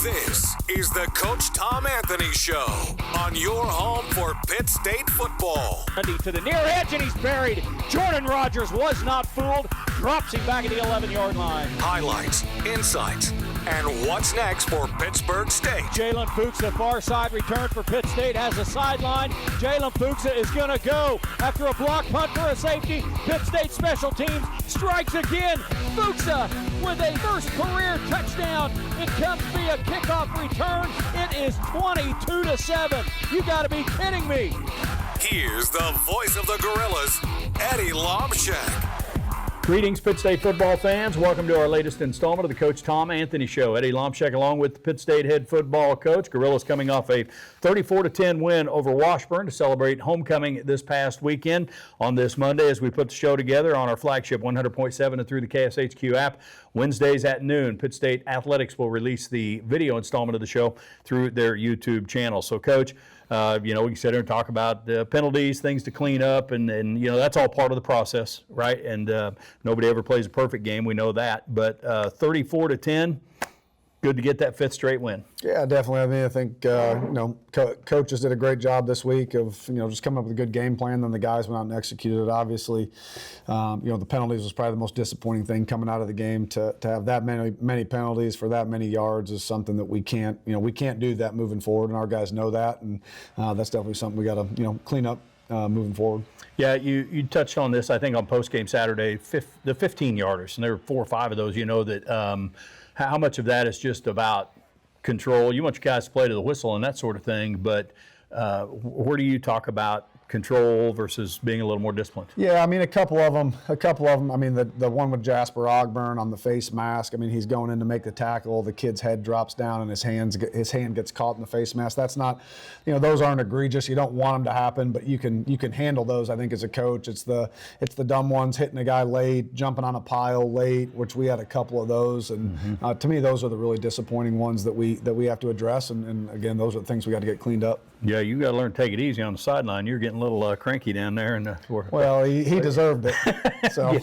This is the Coach Tom Anthony Show on your home for Pitt State football. To the near edge, and he's buried. Jordan Rogers was not fooled. Drops him back at the 11-yard line. Highlights, insights, and what's next for Pittsburgh State. Jalen Fuchs, far side return for Pitt State, has a sideline. Jalen Fuchs is going to go after a block punt for a safety. Pitt State special teams strikes again. Fuchs with a first career touchdown. It comes via kickoff return. It is 22-7. You got to be kidding me. Here's the voice of the Gorillas, Eddie Lomshek. Greetings, Pitt State football fans. Welcome to our latest installment of the Coach Tom Anthony Show. Eddie Lomshek along with the Pitt State head football coach. Gorillas coming off a 34-10 win over Washburn to celebrate homecoming this past weekend on this Monday as we put the show together on our flagship 100.7 and through the KSHQ app. Wednesdays at noon, Pitt State Athletics will release the video installment of the show through their YouTube channel. So, Coach, we can sit here and talk about the penalties, things to clean up, and that's all part of the process, right? And nobody ever plays a perfect game. We know that. But 34-10, good to get that fifth straight win. Yeah, definitely. I mean, I think, coaches did a great job this week of, just coming up with a good game plan. Then the guys went out and executed it. Obviously, the penalties was probably the most disappointing thing coming out of the game. To have that many penalties for that many yards is something that we can't do that moving forward. And our guys know that. And that's definitely something we got to, clean up moving forward. Yeah, you touched on this, I think, on postgame Saturday, the 15-yarders. And there were 4 or 5 of those, that how much of that is just about control? You want your guys to play to the whistle and that sort of thing, but where do you talk about control versus being a little more disciplined? Yeah, I mean, a couple of them. I mean, the one with Jasper Ogburn on the face mask. I mean, he's going in to make the tackle. The kid's head drops down and his hand gets caught in the face mask. That's not, those aren't egregious. You don't want them to happen, but you can handle those. I think as a coach, it's the dumb ones, hitting a guy late, jumping on a pile late, which we had a couple of those. And to me, those are the really disappointing ones that we have to address. And again, those are the things we got to get cleaned up. Yeah, you got to learn to take it easy on the sideline. You're getting a little cranky down there. Well, he deserved it. So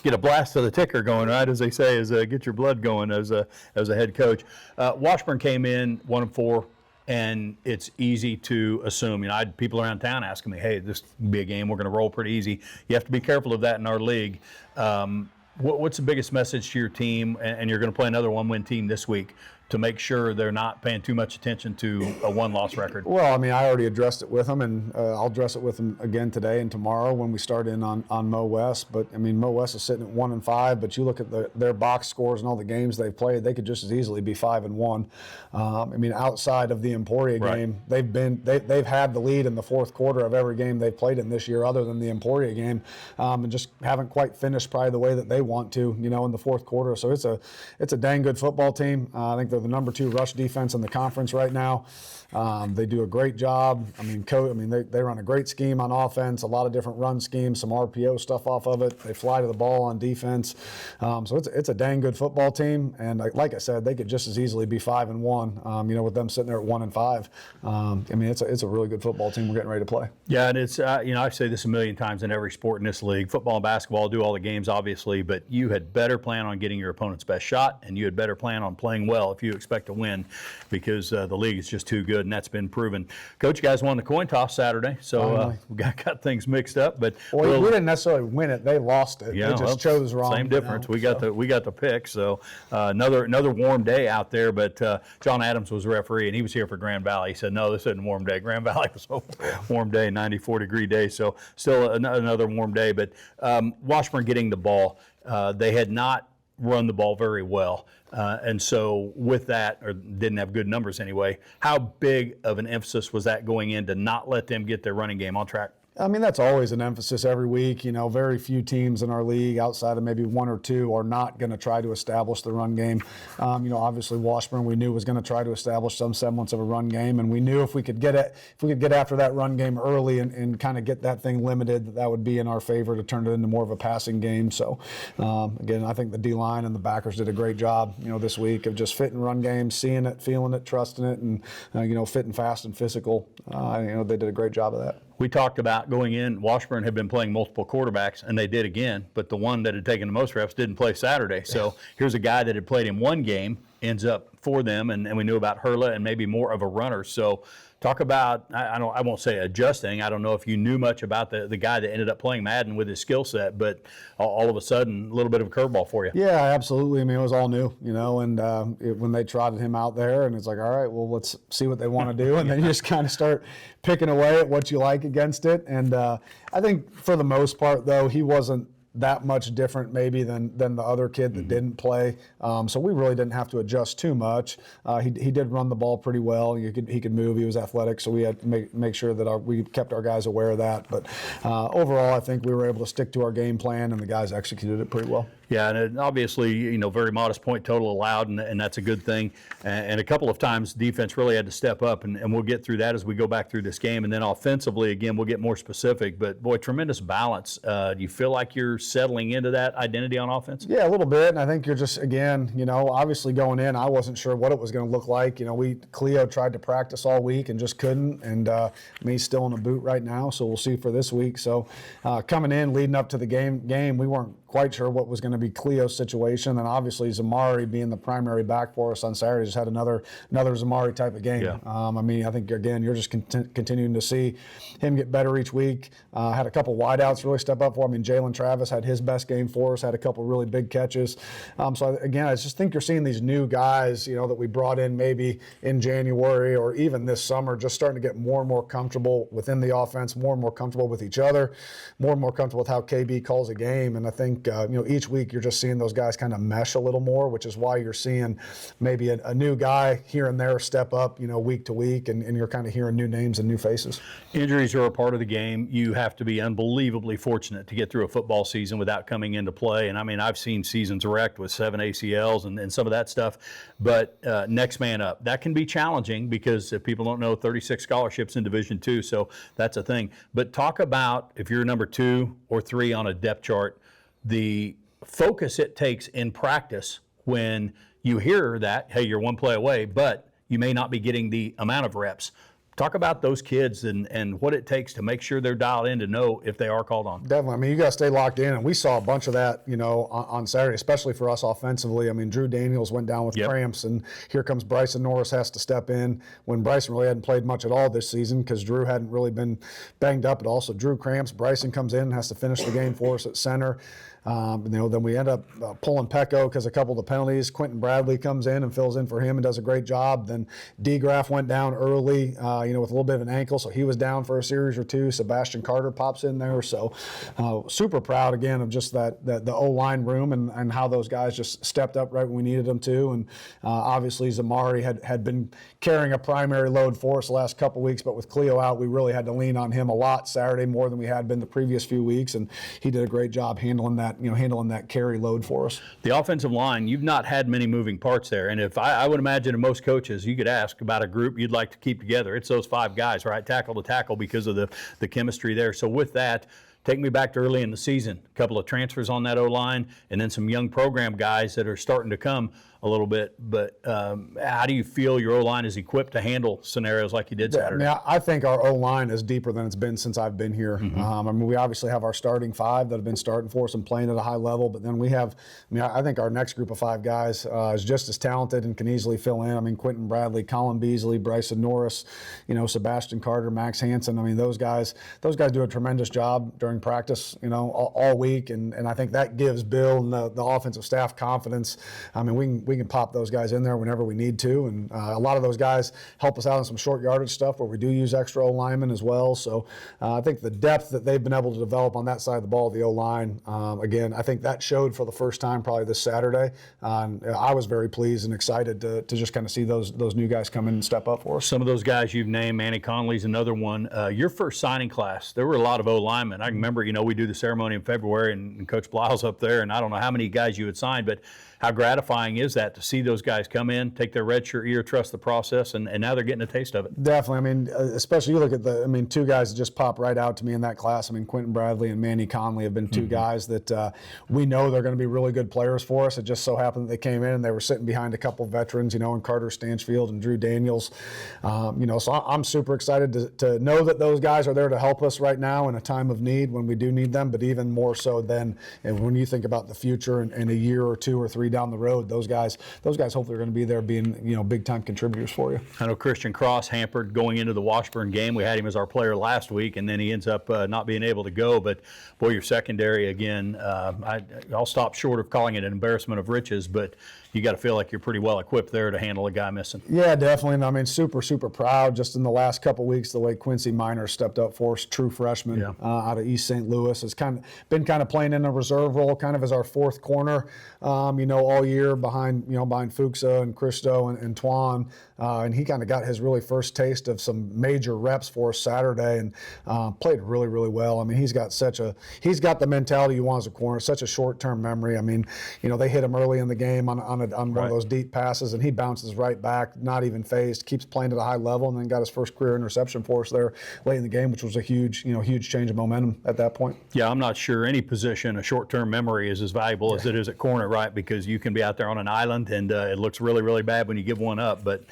get a blast of the ticker going, right, as they say, is get your blood going as a head coach. Washburn came in 1-4, and it's easy to assume. I had people around town asking me, hey, this will be a game we're going to roll pretty easy. You have to be careful of that in our league. What's the biggest message to your team, and you're going to play another one-win team this week, to make sure they're not paying too much attention to a one-loss record? Well, I mean, I already addressed it with them, and I'll address it with them again today and tomorrow when we start in on Mo West. But, I mean, Mo West is sitting at 1-5, but you look at their box scores and all the games they've played, they could just as easily be 5-1. I mean, outside of the Emporia game, they've had the lead in the fourth quarter of every game they've played in this year other than the Emporia game, and just haven't quite finished probably the way that they want to, in the fourth quarter. So it's a dang good football team. I think they're the number 2 rush defense in the conference right now. They do a great job. I mean, they run a great scheme on offense, a lot of different run schemes, some RPO stuff off of it. They fly to the ball on defense. So it's a dang good football team. And like I said, they could just as easily be 5-1, with them sitting there at 1-5. I mean, it's a really good football team we're getting ready to play. Yeah, and it's, I say this a million times in every sport in this league. Football and basketball do all the games, obviously, but you had better plan on getting your opponent's best shot, and you had better plan on playing well if you expect to win, because the league is just too good, and that's been proven. Coach, you guys won the coin toss Saturday, so we got things mixed up. But we didn't necessarily win it; they lost it. Yeah, they just chose wrong. Same difference. We got the pick. So another warm day out there. But John Adams was a referee, and he was here for Grand Valley. He said, "No, this isn't a warm day. Grand Valley was a warm day, 94-degree day. So still another warm day." But Washburn getting the ball, they had not run the ball very well. And so with that, or didn't have good numbers anyway, how big of an emphasis was that going in to not let them get their running game on track? I mean, that's always an emphasis every week. Very few teams in our league outside of maybe 1 or 2 are not going to try to establish the run game. Obviously Washburn we knew was going to try to establish some semblance of a run game, and we knew if we could get after that run game early and kind of get that thing limited, that would be in our favor to turn it into more of a passing game. So again, I think the D-line and the backers did a great job, this week of just fitting run games, seeing it, feeling it, trusting it, and fitting fast and physical. They did a great job of that. We talked about going in, Washburn had been playing multiple quarterbacks, and they did again, but the one that had taken the most reps didn't play Saturday. So here's a guy that had played in one game ends up for them, and we knew about Hurla and maybe more of a runner. So talk about, I won't say adjusting. I don't know if you knew much about the guy that ended up playing Madden with his skill set, but all of a sudden, a little bit of a curveball for you. Yeah, absolutely. I mean, it was all new, and when they trotted him out there, and it's like, all right, well, let's see what they want to do, and then you just kind of start picking away at what you like against it. And I think for the most part, though, he wasn't that much different maybe than the other kid that didn't play. So we really didn't have to adjust too much. He did run the ball pretty well. He could move. He was athletic, so we had to make sure that we kept our guys aware of that. But overall, I think we were able to stick to our game plan, and the guys executed it pretty well. Yeah, and obviously, very modest point total allowed, and that's a good thing. And a couple of times, defense really had to step up, and we'll get through that as we go back through this game. And then offensively, again, we'll get more specific. But, boy, tremendous balance. Do you feel like you're settling into that identity on offense? Yeah, a little bit. And I think you're just, again, obviously going in, I wasn't sure what it was going to look like. Cleo tried to practice all week and just couldn't. And he's still in a boot right now, so we'll see for this week. So coming in, leading up to the game, we weren't quite sure what was going to be Cleo's situation. And obviously Zamari being the primary back for us on Saturday just had another Zamari type of game. Yeah. I think, again, you're just continuing to see him get better each week. Had a couple wideouts really step up for him. Jalen Travis had his best game for us, had a couple really big catches. So, again, I just think you're seeing these new guys, that we brought in maybe in January or even this summer, just starting to get more and more comfortable within the offense, more and more comfortable with each other, more and more comfortable with how KB calls a game. And I think, each week you're just seeing those guys kind of mesh a little more, which is why you're seeing maybe a new guy here and there step up, week to week, and you're kind of hearing new names and new faces. Injuries are a part of the game. You have to be unbelievably fortunate to get through a football season without coming into play. And I've seen seasons wrecked with 7 ACLs and some of that stuff. But next man up, that can be challenging because if people don't know, 36 scholarships in Division II, so that's a thing. But talk about if you're number 2 or 3 on a depth chart, the focus it takes in practice when you hear that, hey, you're one play away, but you may not be getting the amount of reps. Talk about those kids and what it takes to make sure they're dialed in to know if they are called on. Definitely. You got to stay locked in, and we saw a bunch of that, on Saturday, especially for us offensively. Drew Daniels went down with cramps, and here comes Bryson Norris has to step in when Bryson really hadn't played much at all this season because Drew hadn't really been banged up at all. So Drew cramps, Bryson comes in and has to finish the game for us at center. Then we end up pulling Pecco because a couple of the penalties. Quentin Bradley comes in and fills in for him and does a great job. Then D-Graf went down early, with a little bit of an ankle, so he was down for a series or two. Sebastian Carter pops in there. So super proud, again, of just the O-line room and how those guys just stepped up right when we needed them to. And obviously Zamari had been carrying a primary load for us the last couple weeks, but with Cleo out, we really had to lean on him a lot Saturday, more than we had been the previous few weeks, and he did a great job handling that carry load for us. The offensive line, you've not had many moving parts there, and if I would imagine of most coaches, you could ask about a group you'd like to keep together. It's those 5 guys, right, tackle to tackle, because of the chemistry there. So with that, take me back to early in the season. A couple of transfers on that O-line, and then some young program guys that are starting to come a little bit. But how do you feel your O-line is equipped to handle scenarios like you did Saturday? I think our O-line is deeper than it's been since I've been here. We obviously have our starting 5 that have been starting for us and playing at a high level, but then we have, I think our next group of 5 guys is just as talented and can easily fill in. Quentin Bradley, Colin Beasley, Bryson Norris, Sebastian Carter, Max Hansen. Those guys do a tremendous job during practice, all week, and I think that gives Bill and the offensive staff confidence. We can pop those guys in there whenever we need to, and a lot of those guys help us out in some short yardage stuff where we do use extra O-linemen as well. So I think the depth that they've been able to develop on that side of the ball, the O-line, again, I think that showed for the first time probably this Saturday. I was very pleased and excited to just kind of see those new guys come in and step up for us. Some of those guys you've named, Manny Conley's another one. Your first signing class, there were a lot of O-linemen. I remember, we do the ceremony in February, and Coach Blyle's up there, and I don't know how many guys you had signed, but how gratifying is that to see those guys come in, take their redshirt year, trust the process, and now they're getting a taste of it? Definitely. Especially you look at 2 guys that just pop right out to me in that class. Quentin Bradley and Manny Conley have been 2 guys that we know they're going to be really good players for us. It just so happened that they came in and they were sitting behind a couple of veterans, in Carter Stanchfield and Drew Daniels. So I'm super excited to know that those guys are there to help us right now in a time of need when we do need them, but even more so then when you think about the future in a year or 2 or 3 down the road, those guys hopefully are going to be there being, big time contributors for you. I know Christian Cross hampered going into the Washburn game. We had him as our player last week, and then he ends up not being able to go. But boy, your secondary again, I'll stop short of calling it an embarrassment of riches, but you got to feel like you're pretty well equipped there to handle a guy missing. Yeah, definitely. And I mean, super proud just in the last couple of weeks the way Quincy Minor stepped up for us, true freshman out of East St. Louis, has been playing in a reserve role, kind of as our fourth corner, all year behind Fuchsa and Christo and Twan. And he kind of got his really first taste of some major reps for us Saturday and played really, really well. I mean, he's got the mentality you want as a corner, such a short-term memory. I mean, they hit him early in the game on one of those deep passes, and he bounces right back, not even phased, keeps playing at a high level, and then got his first career interception for us there late in the game, which was a huge change of momentum at that point. Yeah, I'm not sure any position, a short-term memory is as valuable as it is at corner, right? Because you can be out there on an island, and it looks really, really bad when you give one up, but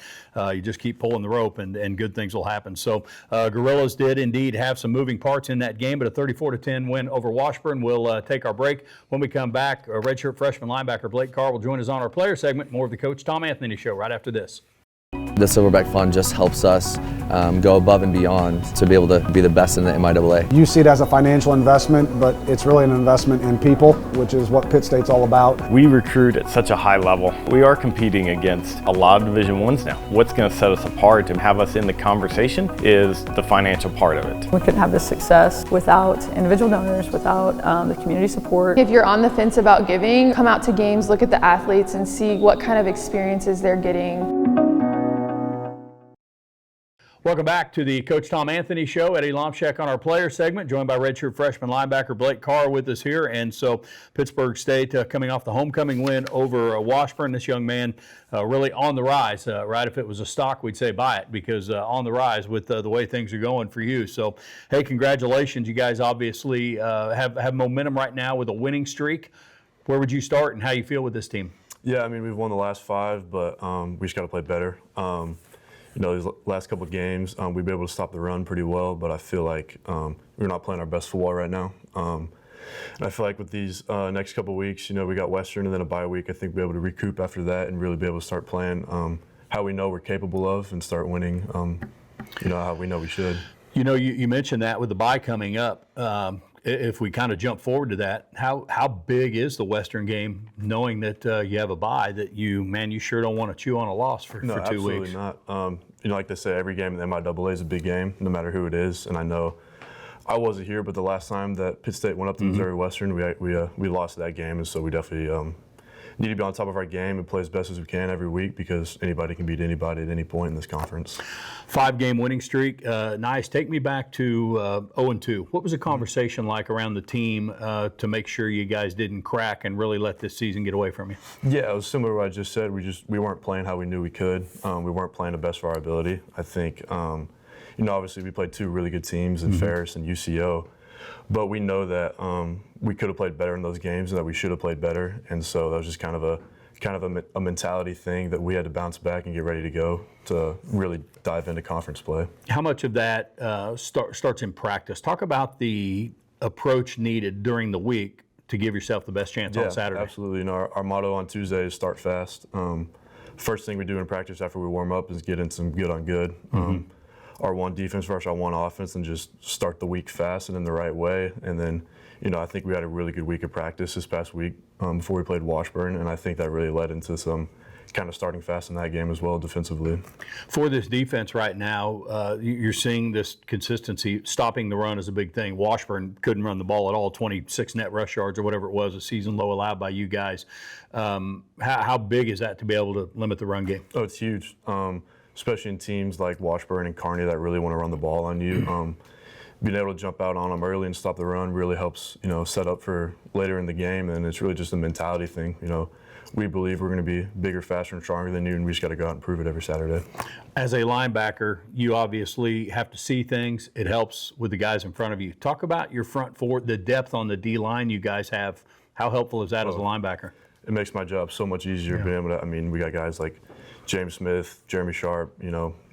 you just keep pulling the rope, and good things will happen. So Gorillas did indeed have some moving parts in that game, but a 34-10 win over Washburn. We'll take our break. When we come back, redshirt freshman linebacker Blake Carr will join us on our player segment. More of the Coach Tom Anthony Show right after this. The Silverback Fund just helps us go above and beyond to be able to be the best in the MIAA. You see it as a financial investment, but it's really an investment in people, which is what Pitt State's all about. We recruit at such a high level. We are competing against a lot of Division I's now. What's going to set us apart and have us in the conversation is the financial part of it. We couldn't have this success without individual donors, without the community support. If you're on the fence about giving, come out to games, look at the athletes, and see what kind of experiences they're getting. Welcome back to the Coach Tom Anthony Show. Eddie Lomshek on our player segment, joined by redshirt freshman linebacker Blake Carr with us here. And so Pittsburgh State coming off the homecoming win over Washburn. This young man really on the rise, right? If it was a stock, we'd say buy it, because on the rise with the way things are going for you. So, hey, congratulations. You guys obviously have momentum right now with a winning streak. Where would you start and how you feel with this team? Yeah, I mean, we've won the last 5, but we just got to play better. These last couple of games, we've been able to stop the run pretty well, but I feel like we're not playing our best football right now. And I feel like with these next couple of weeks, we got Western and then a bye week. I think we'll be able to recoup after that and really be able to start playing how we know we're capable of and start winning, how we know we should. You mentioned that with the bye coming up. If we kind of jump forward to that, how big is the Western game, knowing that you have a bye that you sure don't want to chew on a loss for 2 weeks? No, absolutely not. Like they say, every game in the MIAA is a big game, no matter who it is. And I know I wasn't here, but the last time that Pitt State went up to Missouri Western, we lost that game, and so we definitely need to be on top of our game and play as best as we can every week, because anybody can beat anybody at any point in this conference. 5-game winning streak, nice. Take me back to 0-2. What was the conversation like around the team to make sure you guys didn't crack and really let this season get away from you? Yeah, it was similar to what I just said. We weren't playing how we knew we could. We weren't playing the best of our ability. I think, obviously we played 2 really good teams in Ferris and UCO. But we know that we could have played better in those games and that we should have played better. And so that was just kind of a mentality thing that we had to bounce back and get ready to go to really dive into conference play. How much of that starts in practice? Talk about the approach needed during the week to give yourself the best chance on Saturday. Absolutely. Our motto on Tuesday is start fast. First thing we do in practice after we warm up is get in some good on good. Our one defense versus our one offense, and just start the week fast and in the right way. And then, I think we had a really good week of practice this past week before we played Washburn, and I think that really led into some kind of starting fast in that game as well defensively. For this defense right now, you're seeing this consistency. Stopping the run is a big thing. Washburn couldn't run the ball at all, 26 net rush yards or whatever it was, a season low allowed by you guys. How big is that to be able to limit the run game? Oh, it's huge. Especially in teams like Washburn and Kearney that really want to run the ball on you. Being able to jump out on them early and stop the run really helps, set up for later in the game, and it's really just a mentality thing. We believe we're going to be bigger, faster, and stronger than you, and we just got to go out and prove it every Saturday. As a linebacker, you obviously have to see things. It helps with the guys in front of you. Talk about your front four, the depth on the D-line you guys have. How helpful is that as a linebacker? It makes my job so much easier being able to, we got guys like James Smith, Jeremy Sharp,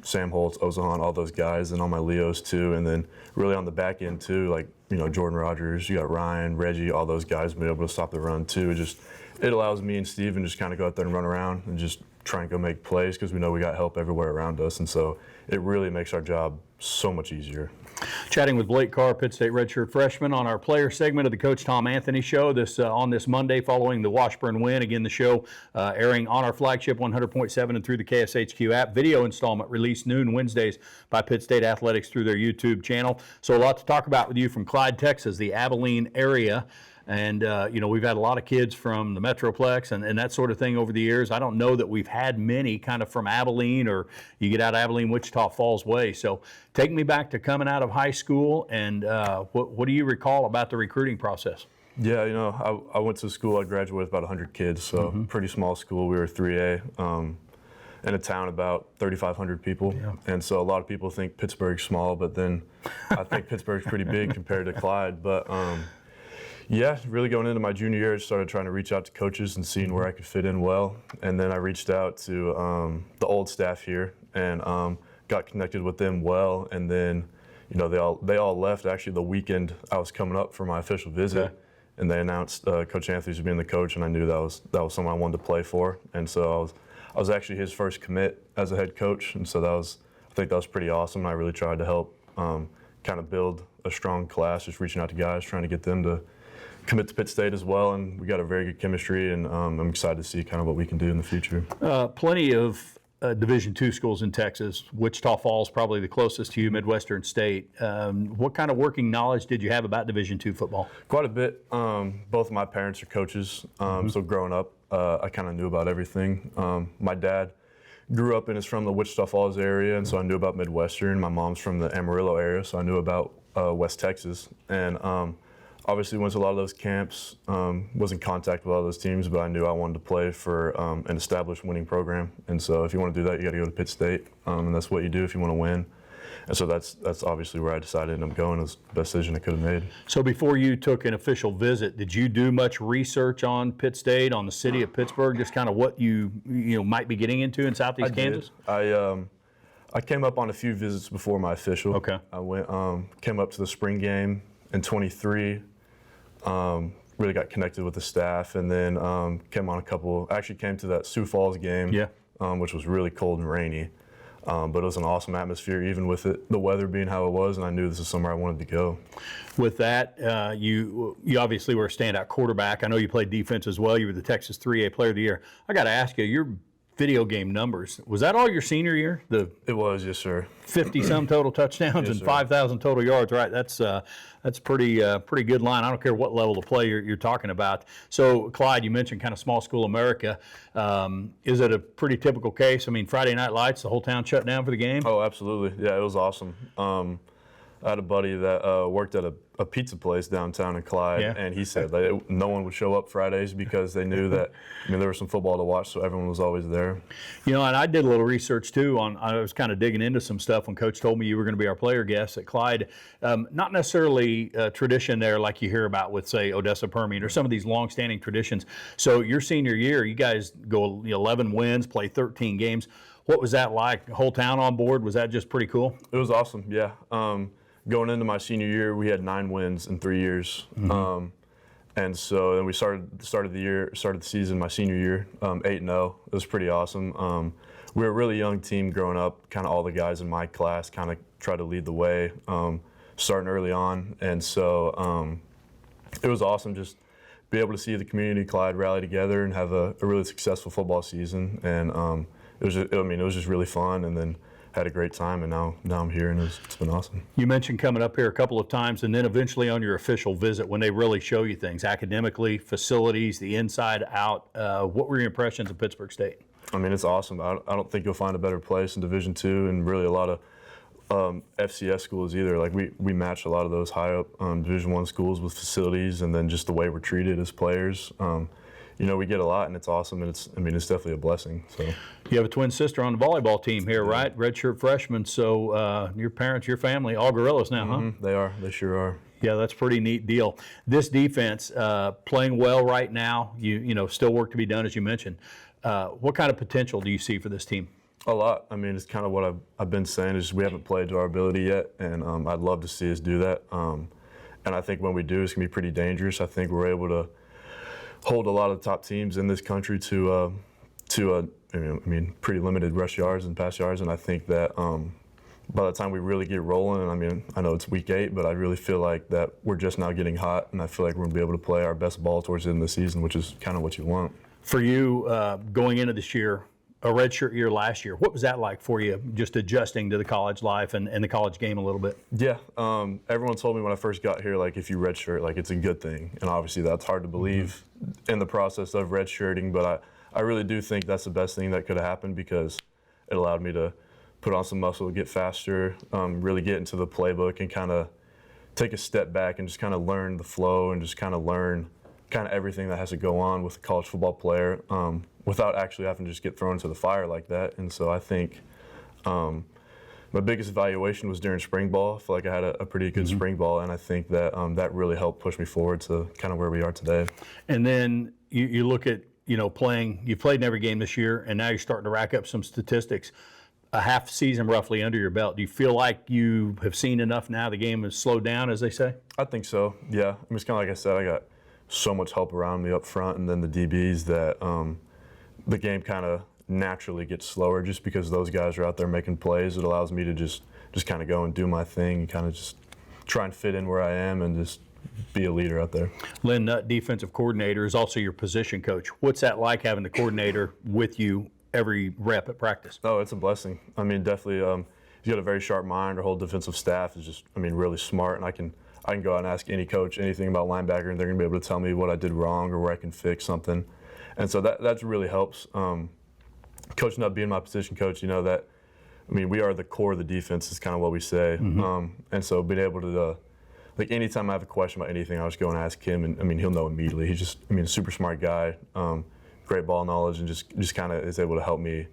Sam Holtz, Ozahan, all those guys, and all my Leos too. And then really on the back end too, like, Jordan Rogers, you got Ryan, Reggie, all those guys being able to stop the run too. It it allows me and Steven just kind of go out there and run around and just try and go make plays because we know we got help everywhere around us, and so it really makes our job so much easier. Chatting with Blake Carr, Pitt State redshirt freshman, on our player segment of the Coach Tom Anthony Show on this Monday following the Washburn win. Again, the show airing on our flagship 100.7 and through the KSHQ app. Video installment released noon Wednesdays by Pitt State Athletics through their YouTube channel. So a lot to talk about with you from Clyde, Texas, the Abilene area. And, we've had a lot of kids from the Metroplex and that sort of thing over the years. I don't know that we've had many kind of from Abilene, or you get out of Abilene, Wichita Falls way. So take me back to coming out of high school, and what do you recall about the recruiting process? Yeah, I went to school, I graduated with about 100 kids, so pretty small school. We were 3A in a town about 3,500 people. Yeah. And so a lot of people think Pittsburgh's small, but then I think Pittsburgh's pretty big compared to Clyde. But yeah, really going into my junior year, I started trying to reach out to coaches and seeing where I could fit in well. And then I reached out to the old staff here and got connected with them well. And then, they all left actually the weekend I was coming up for my official visit. Okay. And they announced Coach Anthony's being the coach, and I knew that was someone I wanted to play for. And so I was actually his first commit as a head coach. And so I think that was pretty awesome. I really tried to help kind of build a strong class, just reaching out to guys, trying to get them to commit to Pitt State as well, and we got a very good chemistry, and I'm excited to see kind of what we can do in the future. Plenty of Division II schools in Texas. Wichita Falls probably the closest to you, Midwestern State. What kind of working knowledge did you have about Division II football? Quite a bit. Both of my parents are coaches, so growing up, I kind of knew about everything. My dad grew up and is from the Wichita Falls area, and so I knew about Midwestern. My mom's from the Amarillo area, so I knew about West Texas, and obviously went to a lot of those camps, was in contact with a lot of those teams, but I knew I wanted to play for an established winning program. And so if you want to do that, you got to go to Pitt State, and that's what you do if you want to win. And so that's obviously where I decided to end up going. It was the best decision I could have made. So before you took an official visit, did you do much research on Pitt State, on the city of Pittsburgh, just kind of what you might be getting into in Southeast Kansas? I came up on a few visits before my official. Okay. I went came up to the spring game in 23. Really got connected with the staff, and then came to that Sioux Falls game, which was really cold and rainy, but it was an awesome atmosphere, even with the weather being how it was, and I knew this is somewhere I wanted to go. With that, you obviously were a standout quarterback. I know you played defense as well. You were the Texas 3A Player of the Year. I got to ask you, your video game numbers, was that all your senior year? It was, yes, sir. 50-some total touchdowns and 5,000 total yards, right? That's pretty good line. I don't care what level of play you're talking about. So, Clyde, you mentioned kind of small school America. Is it a pretty typical case? I mean, Friday Night Lights, the whole town shut down for the game? Oh, absolutely. Yeah, it was awesome. I had a buddy that worked at a pizza place downtown in Clyde, and he said that no one would show up Fridays because they knew that there was some football to watch, so everyone was always there. And I did a little research too. I was kind of digging into some stuff when Coach told me you were going to be our player guest at Clyde. Not necessarily a tradition there like you hear about with, say, Odessa Permian or some of these long-standing traditions. So your senior year, you guys go 11 wins, play 13 games. What was that like? The whole town on board? Was that just pretty cool? It was awesome, yeah. Going into my senior year, we had 9 wins in 3 years. And so then we started the season my senior year, 8-0. It was pretty awesome. We were a really young team growing up. Kind of all the guys in my class kind of tried to lead the way, starting early on. And so it was awesome just be able to see the community Clyde rally together and have a really successful football season. And it was just really fun. And then had a great time, and now I'm here, and it's been awesome. You mentioned coming up here a couple of times, and then eventually on your official visit when they really show you things academically, facilities, the inside out. What were your impressions of Pittsburgh State? I mean, it's awesome. I don't think you'll find a better place in Division II, and really a lot of FCS schools either. Like we match a lot of those high up Division I schools with facilities, and then just the way we're treated as players. We get a lot, and it's awesome, and it's definitely a blessing. So you have a twin sister on the volleyball team here, right? Redshirt freshman. So your parents, your family, all Gorillas now, huh? They are. They sure are. Yeah, that's a pretty neat deal. This defense playing well right now. Still work to be done, as you mentioned. What kind of potential do you see for this team? A lot. I mean, it's kind of what I've been saying is we haven't played to our ability yet, and I'd love to see us do that. And I think when we do, it's going to be pretty dangerous. I think we're able to hold a lot of the top teams in this country to pretty limited rush yards and pass yards, and I think that by the time we really get rolling, I know it's week 8, but I really feel like that we're just now getting hot, and I feel like we're going to be able to play our best ball towards the end of the season, which is kind of what you want. For you, going into this year, a redshirt year last year, what was that like for you, just adjusting to the college life and the college game a little bit? Yeah, everyone told me when I first got here, like, if you redshirt, like, it's a good thing, and obviously that's hard to believe in the process of redshirting, but I really do think that's the best thing that could have happened because it allowed me to put on some muscle, get faster, really get into the playbook and kind of take a step back and just kind of learn the flow and just kind of learn kind of everything that has to go on with a college football player without actually having to just get thrown into the fire like that. And so I think my biggest evaluation was during spring ball. I feel like I had a pretty good spring ball, and I think that that really helped push me forward to kind of where we are today. And then you look at, playing, you played in every game this year, and now you're starting to rack up some statistics. A half season roughly under your belt. Do you feel like you have seen enough now? The game has slowed down, as they say? I think so, yeah. It's kind of like I said, I got so much help around me up front and then the DBs that the game kind of naturally gets slower just because those guys are out there making plays. It allows me to just kind of go and do my thing and kind of just try and fit in where I am and just be a leader out there. Lynn Nutt, defensive coordinator, is also your position coach. What's that like having the coordinator with you every rep at practice? Oh, it's a blessing. Definitely, he's got a very sharp mind. Our whole defensive staff is just, really smart, and I can go out and ask any coach anything about linebacker, and they're going to be able to tell me what I did wrong or where I can fix something. And so that really helps. Coach Nutt being my position coach, that we are the core of the defense is kind of what we say. And so being able to, like, anytime I have a question about anything, I'll just go and ask him, and he'll know immediately. He's just, a super smart guy. Great ball knowledge, and just kind of is able to help me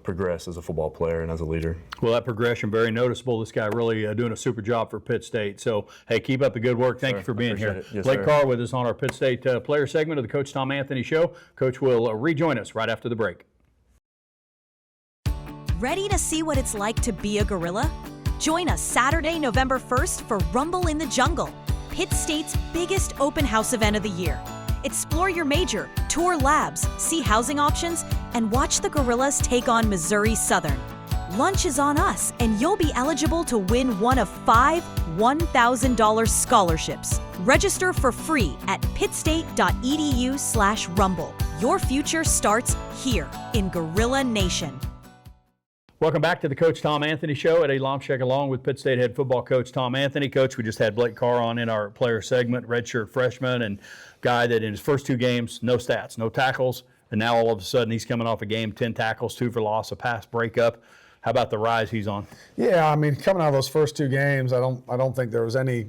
progress as a football player and as a leader. Well, that progression, very noticeable. This guy really doing a super job for Pitt State. So, hey, keep up the good work. Thank you for being here. Yes, Blake Carr with us on our Pitt State player segment of the Coach Tom Anthony Show. Coach will rejoin us right after the break. Ready to see what it's like to be a gorilla? Join us Saturday, November 1st for Rumble in the Jungle, Pitt State's biggest open house event of the year. Explore your major, tour labs, see housing options, and watch the Gorillas take on Missouri Southern. Lunch is on us, and you'll be eligible to win one of 5 $1,000 scholarships. Register for free at pittstate.edu/rumble. Your future starts here in Gorilla Nation. Welcome back to the Coach Tom Anthony Show. Eddie Lomshek along with Pitt State head football coach Tom Anthony. Coach, we just had Blake Carr on in our player segment, redshirt freshman, and guy that in his first 2 games, no stats, no tackles, and now all of a sudden he's coming off a game, 10 tackles, 2 for loss, a pass breakup. How about the rise he's on? Yeah, coming out of those first 2 games, I don't think there was any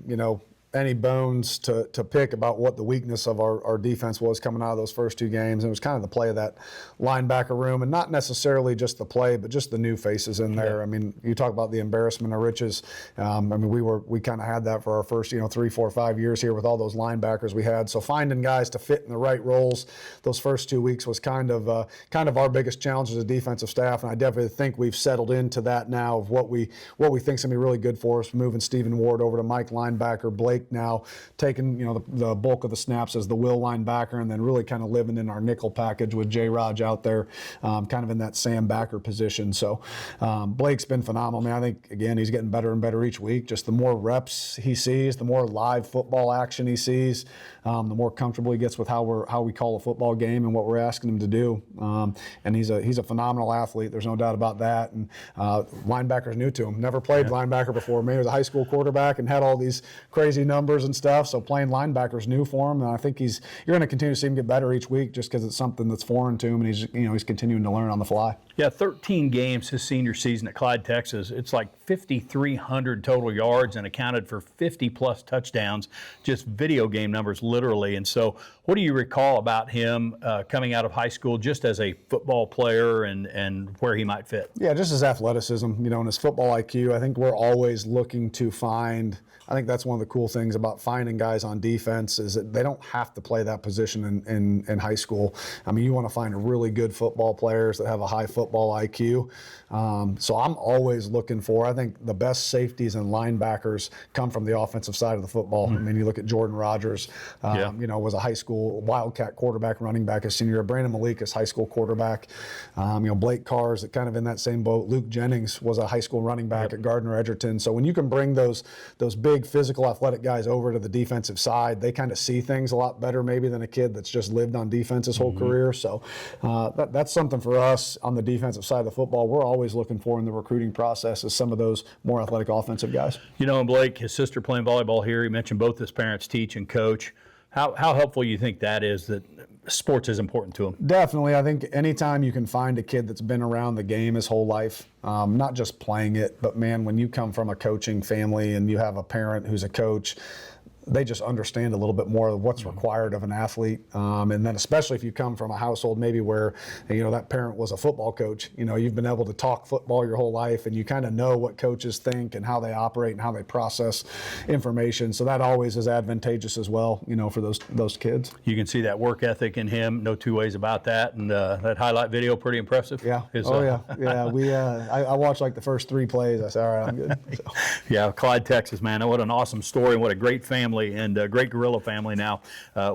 bones to pick about what the weakness of our defense was coming out of those first 2 games. And it was kind of the play of that linebacker room, and not necessarily just the play, but just the new faces in there. You talk about the embarrassment of riches. We kind of had that for our first 3, 4, 5 years here with all those linebackers we had. So finding guys to fit in the right roles those first 2 weeks was kind of our biggest challenge as a defensive staff. And I definitely think we've settled into that now of what we think is going to be really good for us, moving Stephen Ward over to Mike linebacker, Blake now taking the bulk of the snaps as the will linebacker, and then really kind of living in our nickel package with J. Raj out there, kind of in that Sam Backer position. So Blake's been phenomenal. I think again he's getting better and better each week. Just the more reps he sees, the more live football action he sees, the more comfortable he gets with how we call a football game and what we're asking him to do. And he's a phenomenal athlete. There's no doubt about that. And linebacker's new to him. Never played linebacker before. He was a high school quarterback and had all these crazy numbers and stuff. So playing linebacker's new for him. And I think you're going to continue to see him get better each week just because it's something that's foreign to him, and he's continuing to learn on the fly. Yeah, 13 games his senior season at Clyde, Texas. It's like 5,300 total yards and accounted for 50-plus touchdowns, just video game numbers, literally. And so what do you recall about him coming out of high school just as a football player and where he might fit? Yeah, just his athleticism, and his football IQ. I think we're always looking to find – I think that's one of the cool things about finding guys on defense is that they don't have to play that position in high school. You want to find really good football players that have a high football football IQ. So I'm always looking for, I think the best safeties and linebackers come from the offensive side of the football. I mean, you look at Jordan Rogers, was a high school Wildcat quarterback, running back his senior year. Brandon Malik is high school quarterback. Blake Carr is kind of in that same boat. Luke Jennings was a high school running back at Gardner Edgerton. So when you can bring those big physical athletic guys over to the defensive side, they kind of see things a lot better maybe than a kid that's just lived on defense his whole career. So that's something for us on the defensive side of the football. We're always looking for in the recruiting process is some of those more athletic offensive guys. And Blake, his sister playing volleyball here, he mentioned both his parents teach and coach. How helpful you think that is, that sports is important to him? Definitely. I think anytime you can find a kid that's been around the game his whole life, not just playing it, but man, when you come from a coaching family and you have a parent who's a coach, they just understand a little bit more of what's required of an athlete. And then especially if you come from a household maybe where, that parent was a football coach, you've been able to talk football your whole life and you kind of know what coaches think and how they operate and how they process information. So that always is advantageous as well, for those kids. You can see that work ethic in him, no two ways about that. And that highlight video, pretty impressive. Yeah. I watched like the first 3 plays. I said, all right, I'm good. So. Yeah, Clyde, Texas, man. What an awesome story and what a great family and a great Gorilla family now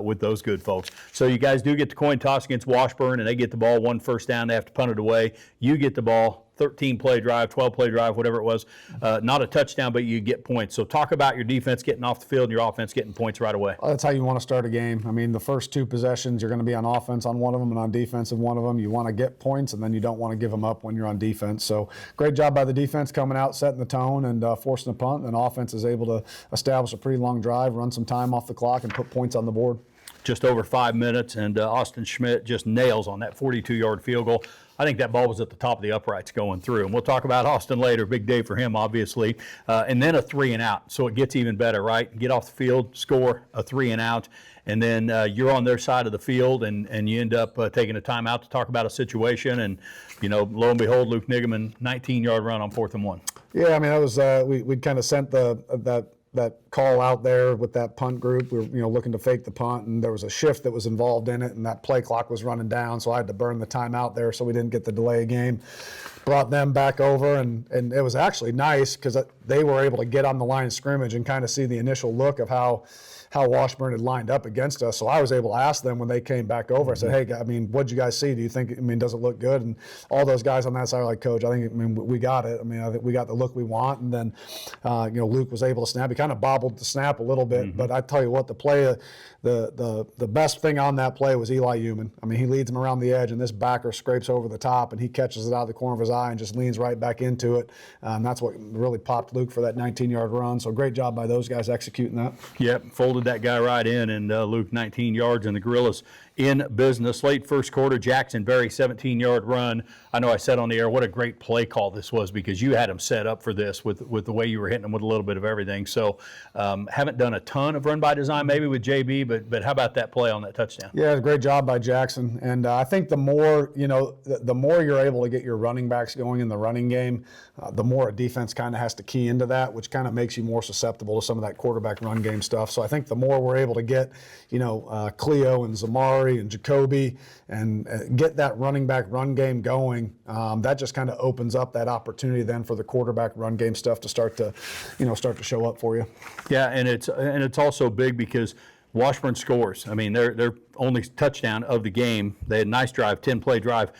with those good folks. So you guys do get the coin toss against Washburn, and they get the ball 1 first down. They have to punt it away. You get the ball, 13-play drive, 12-play drive, whatever it was. Not a touchdown, but you get points. So talk about your defense getting off the field and your offense getting points right away. Well, that's how you want to start a game. I mean, the first 2 possessions, you're going to be on offense on one of them and on defense on one of them. You want to get points, and then you don't want to give them up when you're on defense. So great job by the defense coming out, setting the tone, and forcing a punt. And offense is able to establish a pretty long drive, run some time off the clock, and put points on the board. Just over 5 minutes, and Austin Schmidt just nails on that 42-yard field goal. I think that ball was at the top of the uprights going through. And we'll talk about Austin later. Big day for him, obviously. And then a 3-and-out. So it gets even better, right? Get off the field, score a 3-and-out, and then you're on their side of the field, and you end up taking a timeout to talk about a situation. And, lo and behold, Luke Nigaman, 19-yard run on 4th and 1. Yeah, I mean, that was we'd kind of sent that call out there with that punt group. We were, looking to fake the punt, and there was a shift that was involved in it, and that play clock was running down, so I had to burn the timeout there so we didn't get the delay game. Brought them back over, and it was actually nice because they were able to get on the line of scrimmage and kind of see the initial look of how Washburn had lined up against us. So I was able to ask them when they came back over. I said, hey, what'd you guys see? Do you think, does it look good? And all those guys on that side are like, Coach, I think, we got it. I think we got the look we want. And then, Luke was able to snap. He kind of bobbled the snap a little bit, but I tell you what, the play, the best thing on that play was Eli Human. He leads him around the edge, and this backer scrapes over the top, and he catches it out of the corner of his eye and just leans right back into it. That's what really popped Luke for that 19-yard run. So great job by those guys executing that. Yep, folded that guy right in, and Luke 19 yards, and the Gorillas in business. Late first quarter, Jackson Berry 17-yard run. I know I said on the air what a great play call this was because you had him set up for this with the way you were hitting him with a little bit of everything. So haven't done a ton of run by design maybe with JB, but how about that play on that touchdown? Yeah, great job by Jackson. And I think the more, the more you're able to get your running backs going in the running game, the more a defense kind of has to key into that, which kind of makes you more susceptible to some of that quarterback run game stuff. So I think the more we're able to get, Cleo and Zamari and Jacoby and get that running back run game going, that just kind of opens up that opportunity then for the quarterback run game stuff to start to show up for you. Yeah, and it's also big because Washburn scores. Their only touchdown of the game. They had a nice drive, 10-play drive.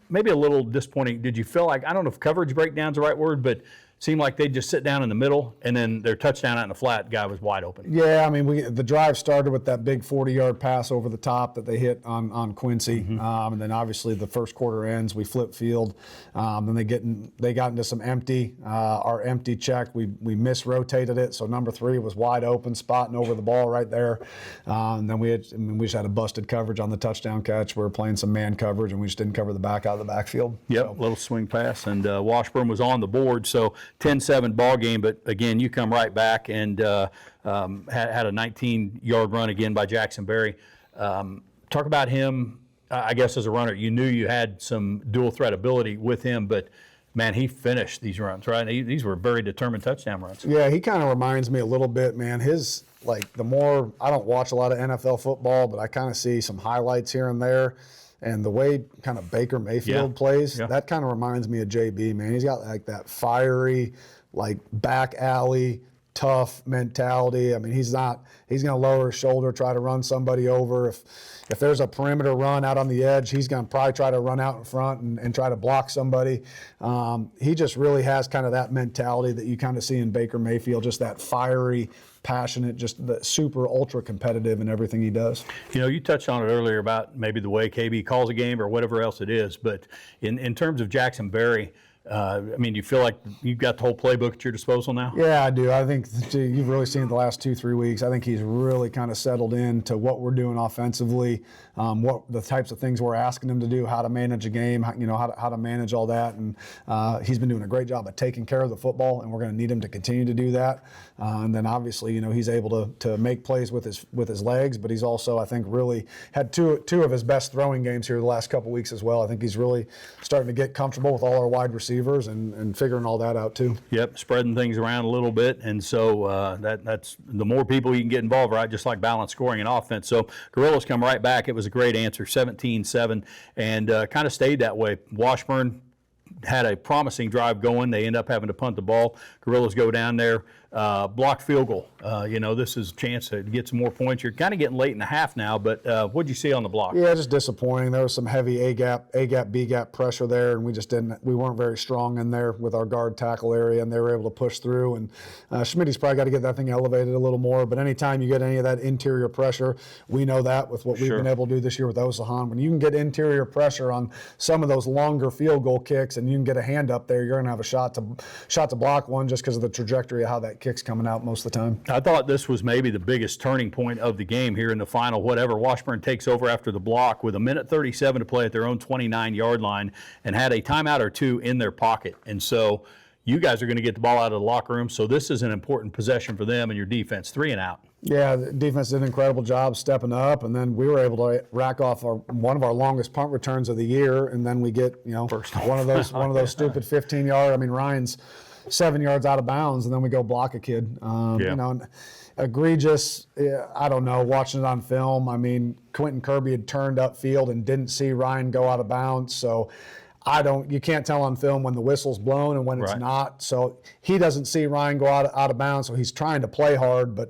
Maybe a little disappointing. Did you feel like, I don't know if coverage breakdown's the right word, but seemed like they'd just sit down in the middle, and then their touchdown out in the flat, guy was wide open. Yeah, the drive started with that big 40-yard pass over the top that they hit on Quincy, and then obviously the first quarter ends, we flip field. Then they got into some empty, our empty check. We misrotated it, so number 3 was wide open, spotting over the ball right there. And then we just had a busted coverage on the touchdown catch. We were playing some man coverage, and we just didn't cover the back out of the backfield. Yep, so. Little swing pass, and Washburn was on the board, so 10-7 ball game, but again, you come right back and had a 19-yard run again by Jackson Berry. Talk about him, I guess, as a runner. You knew you had some dual threat ability with him, but man, he finished these runs, right? These were very determined touchdown runs. Yeah, he kind of reminds me a little bit, man. The more, I don't watch a lot of NFL football, but I kind of see some highlights here and there. And the way kind of Baker Mayfield plays, that kind of reminds me of JB, man. He's got like that fiery, like back alley, tough mentality. I mean, he's going to lower his shoulder, try to run somebody over. If there's a perimeter run out on the edge, he's going to probably try to run out in front and try to block somebody. He just really has kind of that mentality that you kind of see in Baker Mayfield, just that fiery, passionate, just the super ultra competitive in everything he does. You know, you touched on it earlier about maybe the way KB calls a game or whatever else it is, but in terms of Jackson Berry, I mean, do you feel like you've got the whole playbook at your disposal now? Yeah, I do. I think you've really seen it the last 2-3 weeks. I think he's really kind of settled into what we're doing offensively, what the types of things we're asking him to do, how to manage a game, how to manage all that. And he's been doing a great job of taking care of the football, and we're going to need him to continue to do that. And then obviously, he's able to make plays with his legs, but he's also, I think, really had two of his best throwing games here the last couple weeks as well. I think he's really starting to get comfortable with all our wide receivers and figuring all that out too. Yep, spreading things around a little bit, and so that's the more people you can get involved, right? Just like balanced scoring and offense. So Gorillas come right back. It was a great answer, 17-7, and kind of stayed that way. Washburn had a promising drive going. They end up having to punt the ball. Gorillas go down there, blocked field goal. This is a chance to get some more points. You're kind of getting late in the half now, but what'd you see on the block? Yeah, just disappointing. There was some heavy A-gap, B-gap pressure there, and we weren't very strong in there with our guard tackle area, and they were able to push through. And Schmidt's probably got to get that thing elevated a little more, but anytime you get any of that interior pressure, we know that with what we've been able to do this year with Osahan. When you can get interior pressure on some of those longer field goal kicks and you can get a hand up there, you're going to have a shot to block one just because of the trajectory of how that kick's coming out most of the time. I thought this was maybe the biggest turning point of the game here in the final whatever. Washburn takes over after the block with 1:37 to play at their own 29-yard line and had a timeout or two in their pocket. And so you guys are going to get the ball out of the locker room, so this is an important possession for them and your defense, 3 and out. Yeah, the defense did an incredible job stepping up, and then we were able to rack off one of our longest punt returns of the year, and then we get one of those stupid 15-yard. I mean, Ryan's 7 yards out of bounds, and then we go block a kid. Egregious. I don't know. Watching it on film, I mean, Quentin Kirby had turned upfield and didn't see Ryan go out of bounds, so. You can't tell on film when the whistle's blown and when it's not. So he doesn't see Ryan go out of bounds, so he's trying to play hard. But,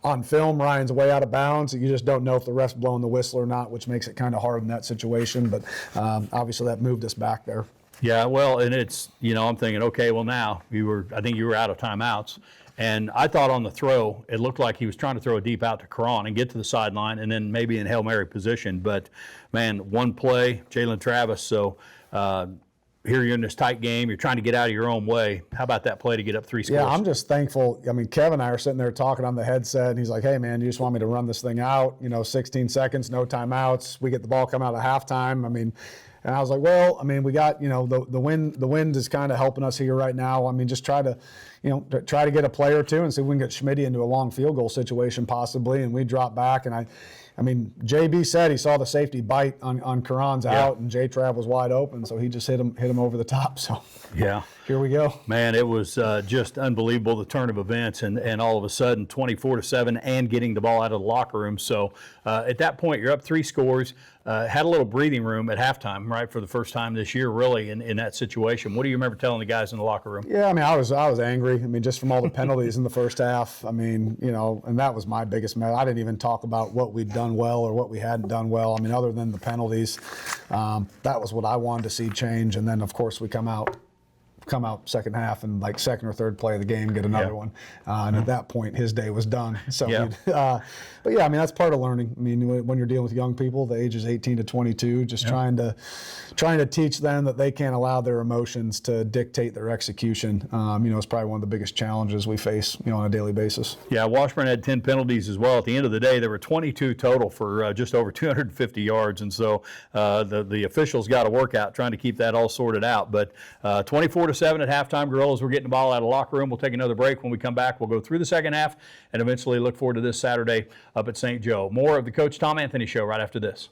on film, Ryan's way out of bounds. You just don't know if the ref's blowing the whistle or not, which makes it kind of hard in that situation. But obviously that moved us back there. Yeah, well, and it's, I'm thinking, okay, well now, I think you were out of timeouts. And I thought on the throw, it looked like he was trying to throw a deep out to Carr and get to the sideline and then maybe in Hail Mary position. But, man, one play, Jalen Travis. So here you're in this tight game. You're trying to get out of your own way. How about that play to get up 3 scores? Yeah, I'm just thankful. I mean, Kevin and I are sitting there talking on the headset, and he's like, hey, man, you just want me to run this thing out? 16 seconds, no timeouts. We get the ball coming out at halftime. I mean, and I was like, well, I mean, we got, the wind is kind of helping us here right now. I mean, just try to get a play or two and see if we can get Schmidt into a long field goal situation possibly. And we drop back, and I mean, JB said he saw the safety bite on Karan's out, and J-Trav was wide open, so he just hit him over the top. So yeah, here we go. Man, it was just unbelievable, the turn of events, and all of a sudden 24-7 and getting the ball out of the locker room. So at that point, you're up 3 scores. Had a little breathing room at halftime, right, for the first time this year, really, in that situation. What do you remember telling the guys in the locker room? Yeah, I mean, I was angry. I mean, just from all the penalties in the first half. I mean, and that was my biggest mess. I didn't even talk about what we'd done well or what we hadn't done well. I mean, other than the penalties, that was what I wanted to see change. And then, of course, we come out second half and like second or third play of the game, get another one. And at that point, his day was done. So, but yeah, I mean, that's part of learning. I mean, when you're dealing with young people, the ages 18 to 22, just trying to teach them that they can't allow their emotions to dictate their execution. It's probably one of the biggest challenges we face, on a daily basis. Yeah, Washburn had 10 penalties as well. At the end of the day, there were 22 total for just over 250 yards. And so the officials got to work out trying to keep that all sorted out. But 24-7 at halftime, Gorillas were getting the ball out of the locker room. We'll take another break. When we come back, we'll go through the second half and eventually look forward to this Saturday up at St. Joe. More of the Coach Tom Anthony Show right after this.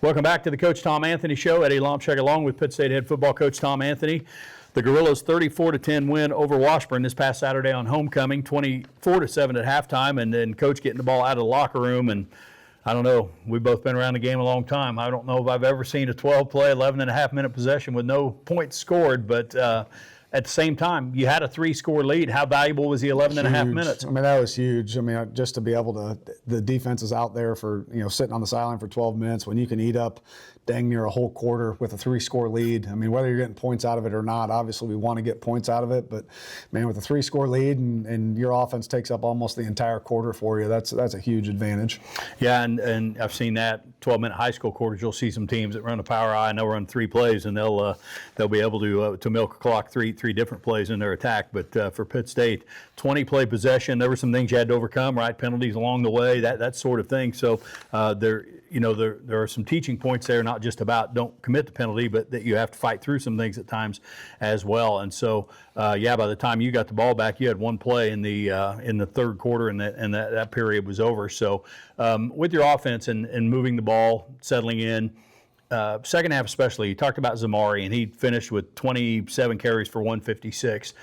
Welcome back to the Coach Tom Anthony Show. Eddie Lomshek along with Pitt State head football coach Tom Anthony. The Gorillas' 34-10 win over Washburn this past Saturday on homecoming, 24-7 at halftime, and then Coach getting the ball out of the locker room. And I don't know, we've both been around the game a long time. I don't know if I've ever seen a 12-play, 11.5-minute possession with no points scored, but at the same time, you had a 3-score lead. How valuable was the 11.5 minutes? I mean, that was huge. I mean, just to be able to, the defense is out there for, sitting on the sideline for 12 minutes when you can eat up dang near a whole quarter with a 3-score lead. I mean, whether you're getting points out of it or not, obviously we want to get points out of it, but man, with a 3-score lead and your offense takes up almost the entire quarter for you, that's a huge advantage. Yeah, and I've seen that 12-minute high school quarters. You'll see some teams that run a power I and they'll run 3 plays, and they'll be able to milk a clock three different plays in their attack. But for Pitt State, 20-play possession, there were some things you had to overcome, right? Penalties along the way, that sort of thing. So there are some teaching points there, not just about don't commit the penalty, but that you have to fight through some things at times as well. And so, by the time you got the ball back, you had 1 play in the third quarter, and that period was over. So with your offense and moving the ball, settling in, second half especially, you talked about Zamari, and he finished with 27 carries for 156.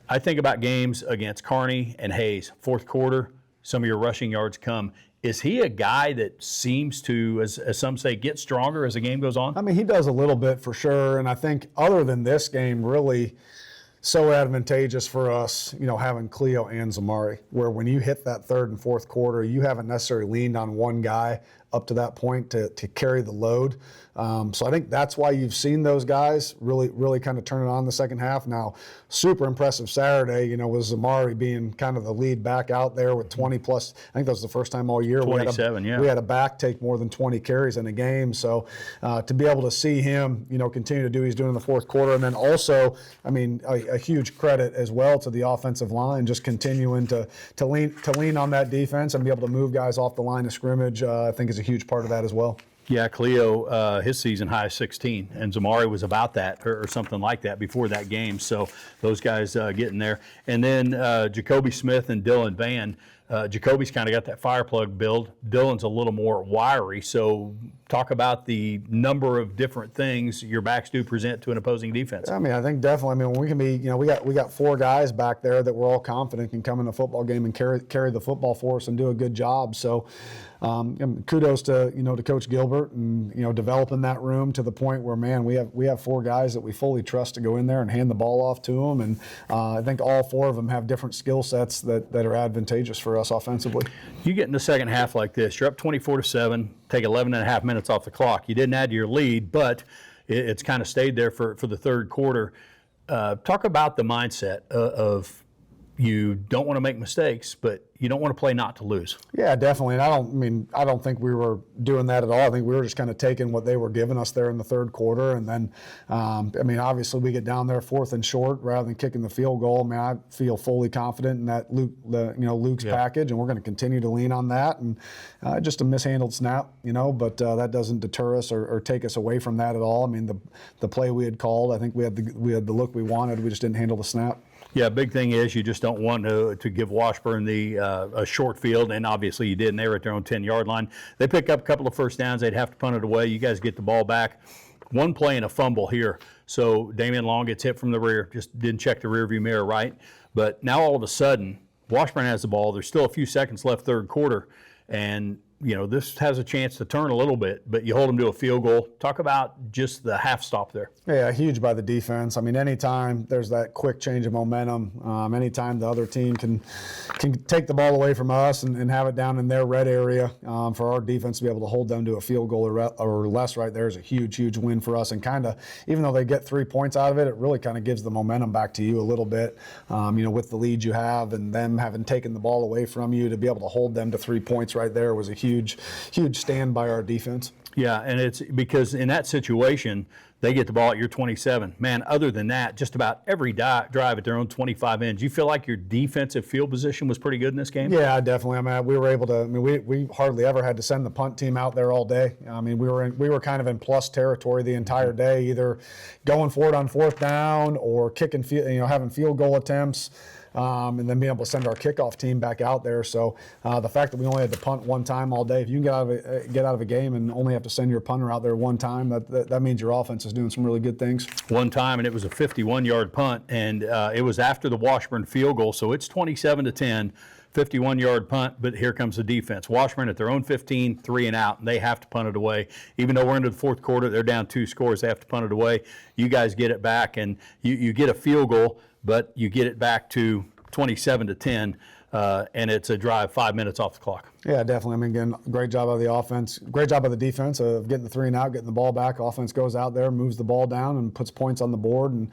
I think about games against Kearney and Hayes, fourth quarter, some of your rushing yards come. Is he a guy that seems to, as some say, get stronger as the game goes on? I mean, he does a little bit for sure, and I think other than this game, really so advantageous for us, having Cleo and Zamari, where when you hit that third and fourth quarter, you haven't necessarily leaned on one guy up to that point to carry the load. So I think that's why you've seen those guys really kind of turn it on the second half. Now, super impressive Saturday, with Zamari being kind of the lead back out there with 20 plus. I think that was the first time all year 27, we had a back take more than 20 carries in a game. So to be able to see him, continue to do what he's doing in the fourth quarter, and then also, I mean, a huge credit as well to the offensive line, just continuing to lean on that defense and be able to move guys off the line of scrimmage. I think is a huge part of that as well. Yeah, Cleo, his season high is 16, and Zamari was about that or something like that before that game. So those guys getting there. And then Jacoby Smith and Dylan Van. Jacoby's kind of got that fire plug build. Dylan's a little more wiry. So talk about the number of different things your backs do present to an opposing defense. I mean, I think definitely. I mean, we can be, we got 4 guys back there that we're all confident can come in the football game and carry the football for us and do a good job. So kudos to to Coach Gilbert and developing that room to the point where, man, we have 4 guys that we fully trust to go in there and hand the ball off to them, and I think all 4 of them have different skill sets that are advantageous for us offensively. You get in the second half like this, you're up 24-7, take 11.5 minutes off the clock. You didn't add to your lead, but it's kind of stayed there for the third quarter. Talk about the mindset of you don't want to make mistakes, but you don't want to play not to lose. Yeah, definitely. And I don't think we were doing that at all. I think we were just kind of taking what they were giving us there in the third quarter. And then, obviously we get down there 4th and short rather than kicking the field goal. I mean, I feel fully confident in that Luke's package, and we're going to continue to lean on that. And just a mishandled snap, but that doesn't deter us or take us away from that at all. I mean, the play we had called, I think we had the look we wanted. We just didn't handle the snap. Yeah, big thing is you just don't want to give Washburn a short field, and obviously you did, and they were at their own 10-yard line. They pick up a couple of first downs. They'd have to punt it away. You guys get the ball back. 1 play and a fumble here. So Damian Long gets hit from the rear, just didn't check the rearview mirror right. But now all of a sudden, Washburn has the ball. There's still a few seconds left third quarter, and this has a chance to turn a little bit, but you hold them to a field goal. Talk about just the half stop there. Yeah, huge by the defense. I mean, anytime there's that quick change of momentum, anytime the other team can take the ball away from us and have it down in their red area, for our defense to be able to hold them to a field goal or less right there is a huge win for us. And kind of, even though they get 3 points out of it, it really kind of gives the momentum back to you a little bit, with the lead you have and them having taken the ball away from you, to be able to hold them to 3 points right there was a huge stand by our defense. Yeah, and it's because in that situation, they get the ball at your 27. Man, other than that, just about every drive at their own 25 ends. You feel like your defensive field position was pretty good in this game? Yeah, definitely. I mean, we were able to. I mean, we hardly ever had to send the punt team out there all day. I mean, we were kind of in plus territory the entire day, either going for it on 4th down or kicking, having field goal attempts. and then being able to send our kickoff team back out there. So the fact that we only had to punt one time all day, if you can get out of a game and only have to send your punter out there one time, that means your offense is doing some really good things. One time, and it was a 51-yard punt, and it was after the Washburn field goal, so it's 27-10. 51-yard punt, but here comes the defense. Washburn at their own 15, 3 and out, and they have to punt it away. Even though we're into the fourth quarter, they're down 2 scores, they have to punt it away. You guys get it back, and you get a field goal, but you get it back to 27-10, and it's a drive 5 minutes off the clock. Yeah, definitely. I mean, again, great job of the offense, great job of the defense of getting the 3 and out, getting the ball back. Offense goes out there, moves the ball down, and puts points on the board. And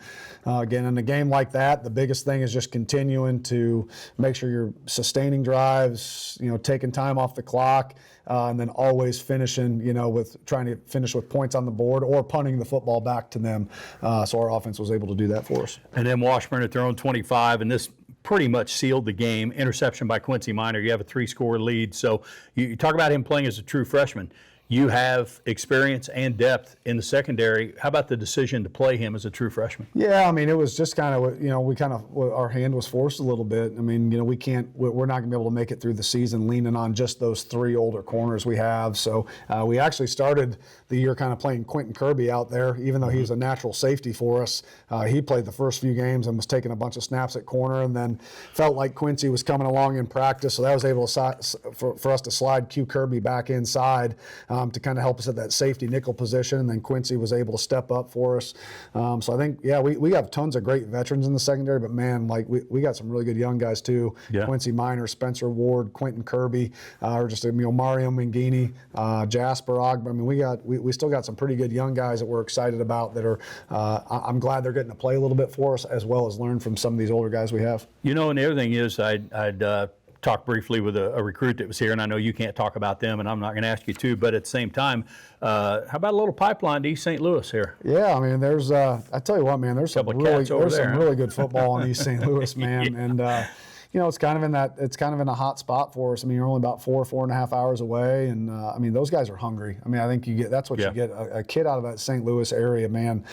again, in a game like that, the biggest thing is just continuing to make sure you're sustaining drives, taking time off the clock, and then always finishing, with trying to finish with points on the board or punting the football back to them. So our offense was able to do that for us. And then Washburn at their own 25, and this pretty much sealed the game. Interception by Quincy Minor. You have a 3-score lead. So you talk about him playing as a true freshman. You have experience and depth in the secondary. How about the decision to play him as a true freshman? Yeah, I mean, it was just kind of, our hand was forced a little bit. I mean, we're not going to be able to make it through the season leaning on just those 3 older corners we have. So we actually started the year kind of playing Quentin Kirby out there, even though he's a natural safety for us. He played the first few games and was taking a bunch of snaps at corner, and then felt like Quincy was coming along in practice. So that was able to for us to slide Q Kirby back inside. To kind of help us at that safety nickel position, and then Quincy was able to step up for us. So I think, we have tons of great veterans in the secondary, but man, we got some really good young guys too. Yeah. Quincy Minor, Spencer Ward, Quentin Kirby, or just Mario Mangini, Jasper Ogba. I mean, we still got some pretty good young guys that we're excited about that are. I'm glad they're getting to play a little bit for us, as well as learn from some of these older guys we have. And the other thing is, I'd talked briefly with a recruit that was here, and I know you can't talk about them, and I'm not going to ask you to, but at the same time, how about a little pipeline to East St. Louis here? Yeah, I mean, there's, I tell you what, man, there's some really good football in East St. Louis, man, yeah. And it's kind of in a hot spot for us. I mean, you're only about 4.5 hours away, and I mean, those guys are hungry. I mean, I think that's what you get, a kid out of that St. Louis area, man.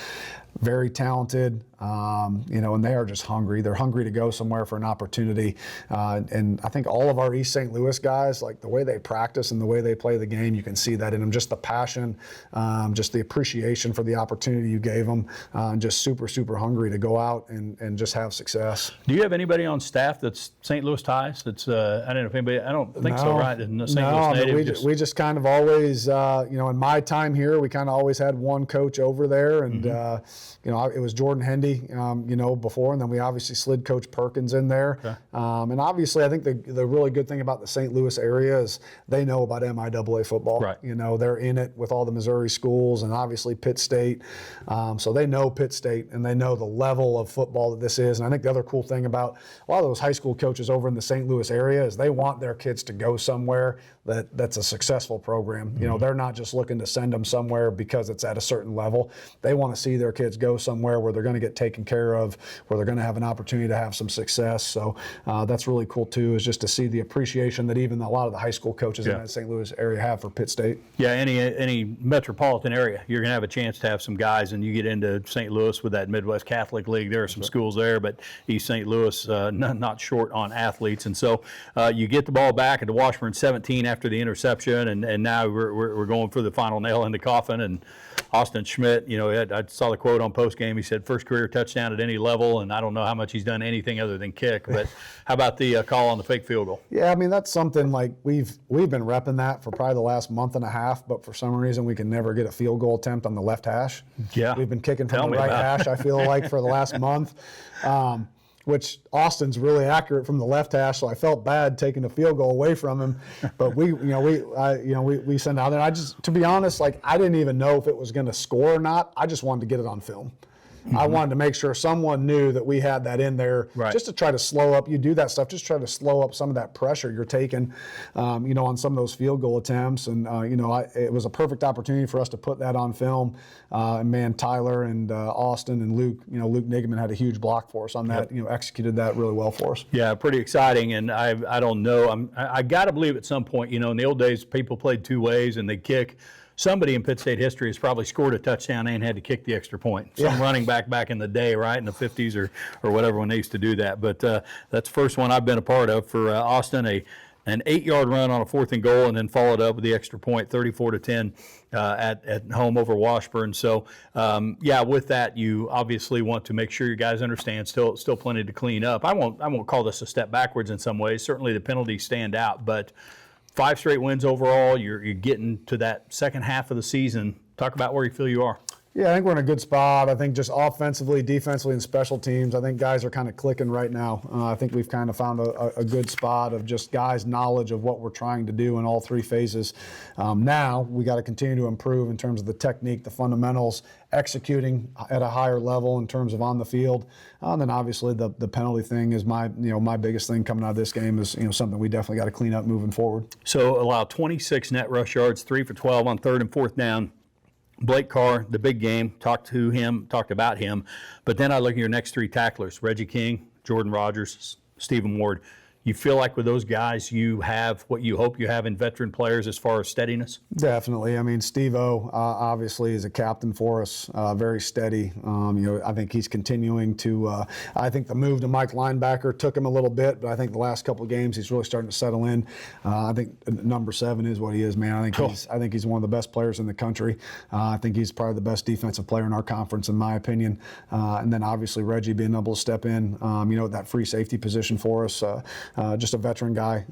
Very talented, and they are just hungry. They're hungry to go somewhere for an opportunity. And I think all of our East St. Louis guys, like the way they practice and the way they play the game, you can see that in them. Just the passion, just the appreciation for the opportunity you gave them, and just super, super hungry to go out and just have success. Do you have anybody on staff that's St. Louis ties? That's I don't know if anybody. I don't think so, right? St. Louis native. We just kind of always, in my time here, we kind of always had one coach over there, and. It was Jordan Hendy, before, and then we obviously slid Coach Perkins in there. Okay. And obviously, I think the really good thing about the St. Louis area is they know about MIAA football. Right. They're in it with all the Missouri schools and obviously Pitt State. So they know Pitt State, and they know the level of football that this is. And I think the other cool thing about a lot of those high school coaches over in the St. Louis area is they want their kids to go somewhere that's a successful program. Mm-hmm. They're not just looking to send them somewhere because it's at a certain level. They want to see their kids go somewhere where they're going to get taken care of, where they're going to have an opportunity to have some success. So that's really cool too, is just to see the appreciation that even a lot of the high school coaches in that St. Louis area have for Pitt State. Yeah, any metropolitan area, you're going to have a chance to have some guys, and you get into St. Louis with that Midwest Catholic League. There are some schools there, but East St. Louis not short on athletes. And so you get the ball back at the Washburn 17 after the interception, and now we're going for the final nail in the coffin. And Austin Schmidt, I saw the quote on postgame. He said, first career touchdown at any level, and I don't know how much he's done anything other than kick. But how about the call on the fake field goal? Yeah, I mean, that's something like we've been repping that for probably the last month and a half, but for some reason we can never get a field goal attempt on the left hash. Yeah. We've been kicking from the right hash, I feel like, for the last month. Which Austin's really accurate from the left hash, so I felt bad taking a field goal away from him. But we sent out there. And to be honest, I didn't even know if it was going to score or not. I just wanted to get it on film. Mm-hmm. I wanted to make sure someone knew that we had that in there, just to try to slow up. You do that stuff, just try to slow up some of that pressure you're taking, on some of those field goal attempts. And it was a perfect opportunity for us to put that on film. And man, Tyler and Austin and Luke, Luke Nigaman had a huge block for us on that. Executed that really well for us. Yeah, pretty exciting. And I don't know. I got to believe at some point, in the old days, people played two ways and they kick. somebody in Pitt State history has probably scored a touchdown and had to kick the extra point. Some running back in the day, right, in the 50s or whatever when they used to do that. But that's the first one I've been a part of for Austin, an 8-yard run on a 4th and goal, and then followed up with the extra point, 34-10 at home over Washburn. So, with that, you obviously want to make sure you guys understand still plenty to clean up. I won't call this a step backwards in some ways. Certainly the penalties stand out, but 5 straight wins overall. You're getting to that second half of the season. Talk about where you feel you are. Yeah, I think we're in a good spot. I think just offensively, defensively, and special teams, I think guys are kind of clicking right now. I think we've kind of found a good spot of just guys' knowledge of what we're trying to do in all 3 phases. Now we got to continue to improve in terms of the technique, the fundamentals, executing at a higher level in terms of on the field. And then obviously the penalty thing is my biggest thing coming out of this game is something we definitely got to clean up moving forward. So allow 26 net rush yards, 3 for 12 on 3rd and 4th down. Blake Carr, the big game, talked about him. But then I look at your next 3 tacklers, Reggie King, Jordan Rogers, Stephen Ward. You feel like with those guys you have what you hope you have in veteran players as far as steadiness? Definitely. I mean, Steve-O obviously is a captain for us, very steady. I think he's continuing to I think the move to Mike linebacker took him a little bit, but I think the last couple of games he's really starting to settle in. I think number 7 is what he is, man. I think he's one of the best players in the country. I think he's probably the best defensive player in our conference, in my opinion. And then obviously Reggie being able to step in, that free safety position for us. Just a veteran guy,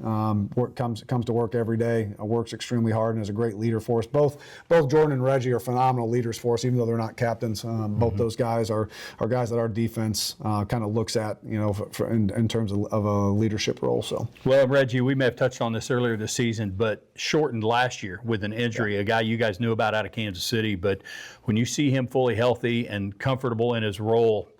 comes to work every day, works extremely hard, and is a great leader for us. Both Jordan and Reggie are phenomenal leaders for us, even though they're not captains. Both those guys are guys that our defense kind of looks at, in terms of a leadership role. So, well, Reggie, we may have touched on this earlier this season, but shortened last year with an injury, a guy you guys knew about out of Kansas City. But when you see him fully healthy and comfortable in his role,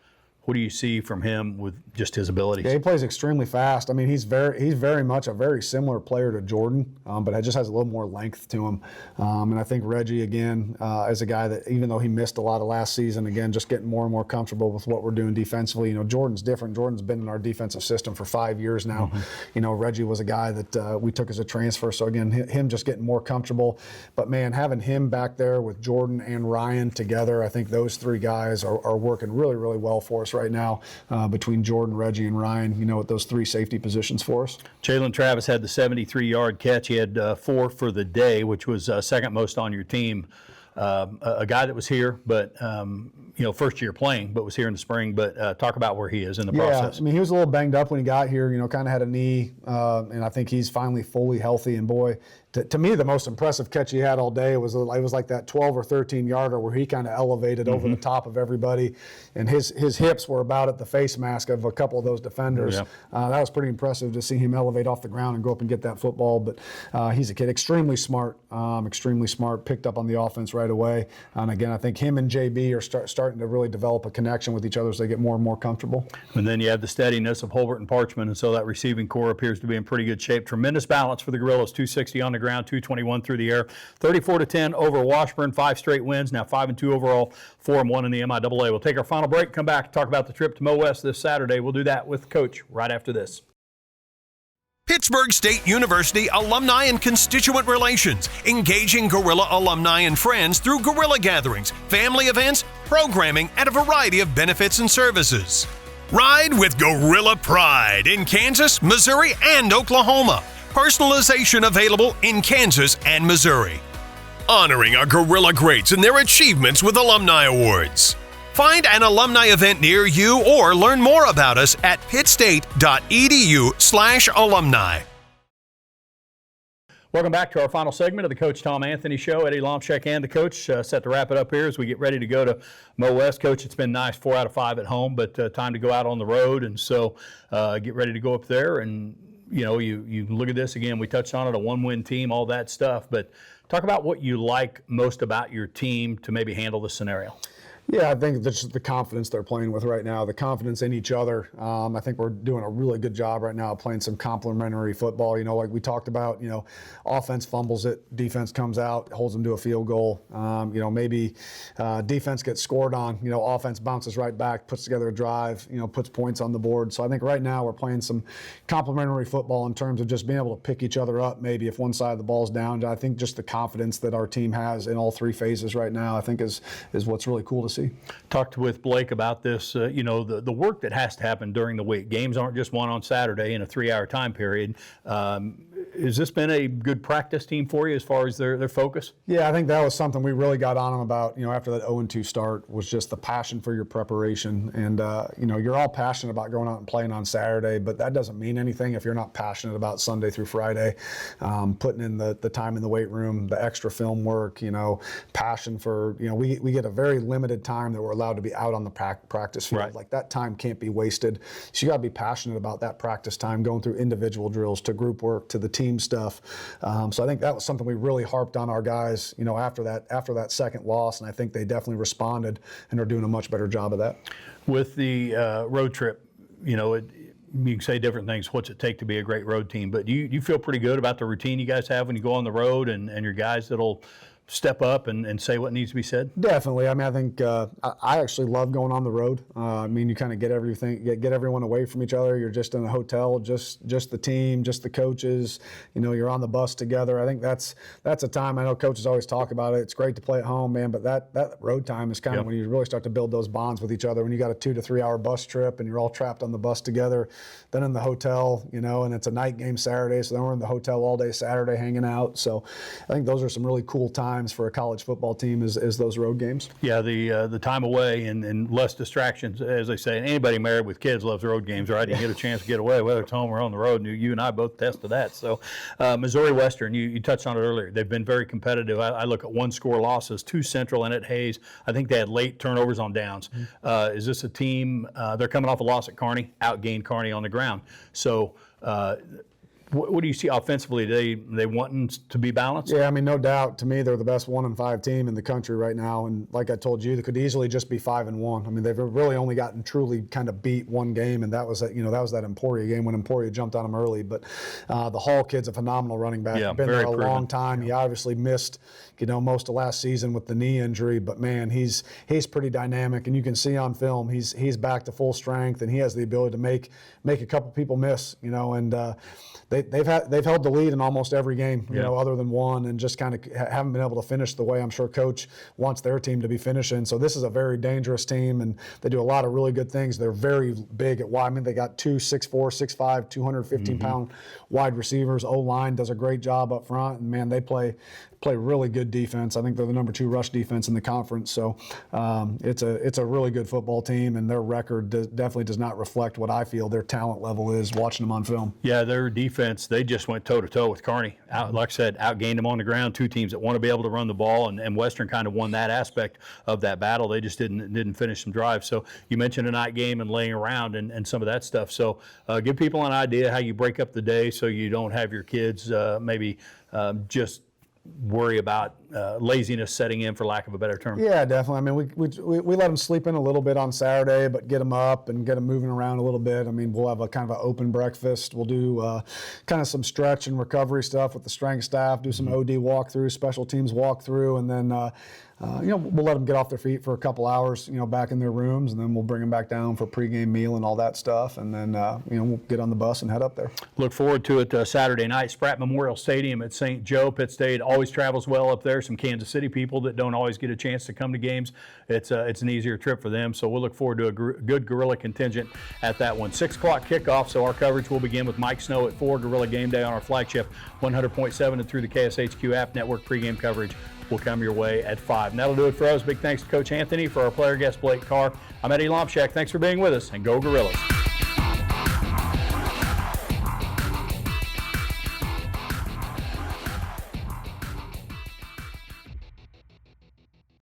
what do you see from him with just his abilities? Yeah, he plays extremely fast. I mean, he's very much a very similar player to Jordan, but it just has a little more length to him. And I think Reggie, again, is a guy that, even though he missed a lot of last season, again, just getting more and more comfortable with what we're doing defensively. Jordan's different. Jordan's been in our defensive system for 5 years now. Reggie was a guy that we took as a transfer. So, again, him just getting more comfortable. But, man, having him back there with Jordan and Ryan together, I think those 3 guys are working really, really well for us right now, between Jordan, Reggie, and Ryan, with those 3 safety positions for us. Jalen Travis had the 73-yard catch. He had 4 for the day, which was second most on your team. A guy that was here, but first year playing, but was here in the spring. But talk about where he is in the process. I mean, he was a little banged up when he got here. Kind of had a knee, and I think he's finally fully healthy. And boy, to me, the most impressive catch he had all day was like that 12 or 13 yarder where he kind of elevated over the top of everybody, and his hips were about at the face mask of a couple of those defenders. That was pretty impressive to see him elevate off the ground and go up and get that football. But he's a kid, extremely smart, picked up on the offense right away. And again, I think him and JB are starting to really develop a connection with each other as they get more and more comfortable. And then you have the steadiness of Holbert and Parchman, and so that receiving core appears to be in pretty good shape. Tremendous balance for the Gorillas, 260 on the ground, 221 through the air, 34-10 over Washburn, 5 straight wins, now 5-2 overall, 4-1 in the MIAA. We'll take our final break, come back, talk about the trip to Mo West this Saturday. We'll do that with Coach right after this. Pittsburgh State University Alumni and Constituent Relations, engaging Gorilla alumni and friends through Gorilla gatherings, family events, programming, and a variety of benefits and services. Ride with Gorilla Pride in Kansas, Missouri, and Oklahoma. Personalization available in Kansas and Missouri. Honoring our Gorilla greats and their achievements with Alumni Awards. Find an alumni event near you or learn more about us at pittstate.edu/alumni. Welcome back to our final segment of the Coach Tom Anthony Show. Eddie Lomshek and the coach set to wrap it up here as we get ready to go to Mo West. Coach, it's been nice, 4 out of 5 at home, but time to go out on the road, and so get ready to go up there. And you look at this again. We touched on it, a 1-win team, all that stuff. But talk about what you like most about your team to maybe handle this scenario. Yeah, I think that's just the confidence they're playing with right now, the confidence in each other. I think we're doing a really good job right now of playing some complementary football. Like we talked about, offense fumbles it, defense comes out, holds them to a field goal. Maybe defense gets scored on, offense bounces right back, puts together a drive, puts points on the board. So I think right now we're playing some complementary football in terms of just being able to pick each other up maybe if one side of the ball's down. I think just the confidence that our team has in all three phases right now, I think is what's really cool to see. Talked with Blake about this, the work that has to happen during the week. Games aren't just one on Saturday in a 3-hour time period. Has this been a good practice team for you as far as their focus? Yeah, I think that was something we really got on them about, after that 0-2 start, was just the passion for your preparation. And, you're all passionate about going out and playing on Saturday, but that doesn't mean anything if you're not passionate about Sunday through Friday, putting in the time in the weight room, the extra film work, passion for, we get a very limited time that we're allowed to be out on the practice field. Right. Like that time can't be wasted. So you got to be passionate about that practice time, going through individual drills to group work to the team stuff. So I think that was something we really harped on our guys, after that second loss, and I think they definitely responded and are doing a much better job of that. With the road trip, you can say different things. What's it take to be a great road team? But do you feel pretty good about the routine you guys have when you go on the road and your guys that'll step up and say what needs to be said? Definitely. I think I actually love going on the road. You kind of get everyone away from each other. You're just in a hotel, just the team, just the coaches. You're on the bus together. I think that's a time. I know coaches always talk about it. It's great to play at home, man, but that road time is kind of when you really start to build those bonds with each other. When you got a 2 to 3 hour bus trip and you're all trapped on the bus together, then in the hotel, and it's a night game Saturday, so then we're in the hotel all day Saturday hanging out. So I think those are some really cool times for a college football team is those road games. Yeah, the time away and less distractions, as they say. And anybody married with kids loves road games, right? You get a chance to get away, whether it's home or on the road. And you and I both tested that. So Missouri Western, you touched on it earlier. They've been very competitive. I look at 1-score losses, 2 Central and at Hayes. I think they had late turnovers on downs. Is this a team, they're coming off a loss at Kearney, outgained Kearney on the ground. So what do you see offensively? They wanting to be balanced? Yeah, no doubt. To me, they're the best 1-5 team in the country right now. And like I told you, they could easily just be 5-1. They've really only gotten truly kind of beat one game, and that was that Emporia game when Emporia jumped on them early. But the Hall kid's a phenomenal running back. Yeah, been there a proven. long time. He obviously missed most of last season with the knee injury, but man, he's pretty dynamic, and you can see on film he's back to full strength, and he has the ability to make a couple people miss. They've held the lead in almost every game, other than one, and just kind of haven't been able to finish the way I'm sure Coach wants their team to be finishing. So this is a very dangerous team, and they do a lot of really good things. They're very big at wide. They got 2 6'4", 6'5", 215-pound wide receivers. O-line does a great job up front, and man, they play really good defense. I think they're the number 2 rush defense in the conference. So it's a really good football team, and their record definitely does not reflect what I feel their talent level is watching them on film. Yeah, their defense, they just went toe-to-toe with Kearney. Like I said, outgained them on the ground. 2 teams that want to be able to run the ball, and Western kind of won that aspect of that battle. They just didn't finish some drives. So you mentioned a night game and laying around and some of that stuff. So give people an idea how you break up the day so you don't have your kids maybe just worry about laziness setting in, for lack of a better term. Yeah, definitely. We let them sleep in a little bit on Saturday, but get them up and get them moving around a little bit. We'll have a kind of an open breakfast. We'll do kind of some stretch and recovery stuff with the strength staff, do some OD walkthrough, special teams walkthrough, and then we'll let them get off their feet for a couple hours, back in their rooms, and then we'll bring them back down for a pregame meal and all that stuff, and then we'll get on the bus and head up there. Look forward to it Saturday night. Spratt Memorial Stadium at St. Joe. Pitt State always travels well up there. Some Kansas City people that don't always get a chance to come to games. It's an easier trip for them, so we'll look forward to a good Gorilla contingent at that one. 6 o'clock kickoff, so our coverage will begin with Mike Snow at 4, Gorilla Game Day on our flagship 100.7 and through the KSHQ app. Network pregame coverage will come your way at 5. And that'll do it for us. Big thanks to Coach Anthony, for our player guest Blake Carr. I'm Eddie Lomshek. Thanks for being with us, and go Gorillas.